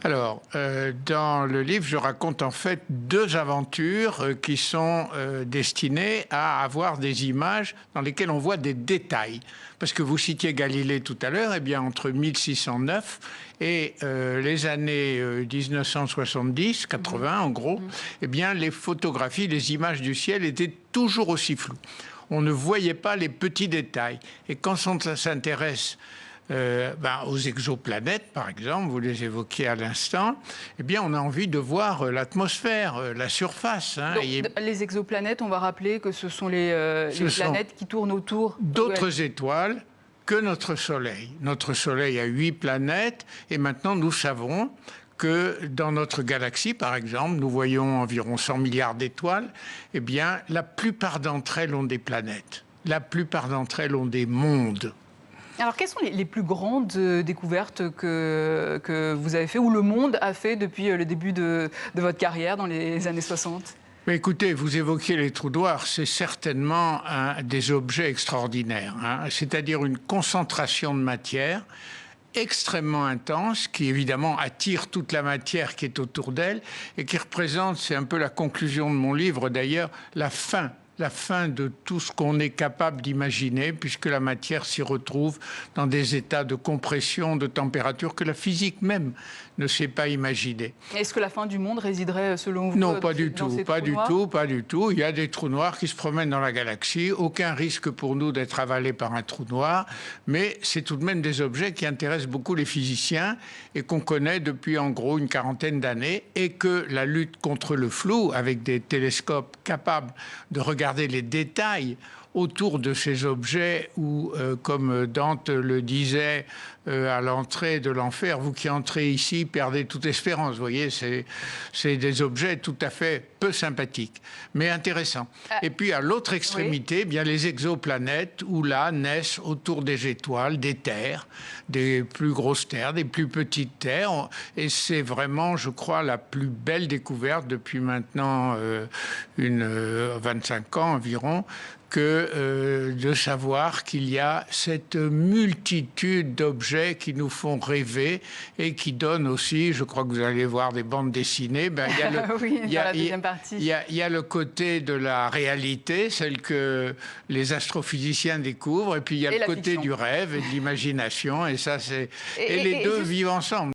Alors, dans le livre, je raconte en fait deux aventures qui sont destinées à avoir des images dans lesquelles on voit des détails. Parce que vous citiez Galilée tout à l'heure, eh bien entre 1609 et les années 1970, 80 en gros, eh bien les photographies, les images du ciel étaient toujours aussi floues. On ne voyait pas les petits détails. Et quand on s'intéresse aux exoplanètes, par exemple, vous les évoquiez à l'instant, eh bien, on a envie de voir l'atmosphère, la surface. Donc, les exoplanètes, on va rappeler que ce sont les planètes qui tournent autour d'autres étoiles que notre Soleil. Notre Soleil a 8 planètes, et maintenant nous savons que dans notre galaxie, par exemple, nous voyons environ 100 milliards d'étoiles, eh bien, la plupart d'entre elles ont des planètes. La plupart d'entre elles ont des mondes. Alors, quelles sont les plus grandes découvertes que vous avez fait, ou le monde a fait depuis le début de votre carrière dans les années 60 ? Mais écoutez, vous évoquiez les trous noirs, c'est certainement des objets extraordinaires, c'est-à-dire une concentration de matière extrêmement intense, qui évidemment attire toute la matière qui est autour d'elle, et qui représente, c'est un peu la conclusion de mon livre d'ailleurs, la fin de tout ce qu'on est capable d'imaginer, puisque la matière s'y retrouve dans des états de compression, de température que la physique même ne sait pas imaginer. Est-ce que la fin du monde résiderait, selon vous, non, pas du tout, pas du tout. Il y a des trous noirs qui se promènent dans la galaxie. Aucun risque pour nous d'être avalés par un trou noir, mais c'est tout de même des objets qui intéressent beaucoup les physiciens et qu'on connaît depuis en gros une quarantaine d'années, et que la lutte contre le flou, avec des télescopes capables de regarder les détails autour de ces objets, ou comme Dante le disait à l'entrée de l'enfer, vous qui entrez ici perdez toute espérance. Vous voyez, c'est des objets tout à fait peu sympathiques, mais intéressants. Et puis à l'autre extrémité, bien les exoplanètes, où là naissent autour des étoiles des terres, des plus grosses terres, des plus petites terres, et c'est vraiment, je crois, la plus belle découverte depuis maintenant 25 ans environ, que de savoir qu'il y a cette multitude d'objets qui nous font rêver et qui donnent aussi, je crois que vous allez voir des bandes dessinées, il y a le côté de la réalité, celle que les astrophysiciens découvrent, et puis il y a le côté du rêve et de l'imagination, et ça c'est... Et les deux vivent ensemble.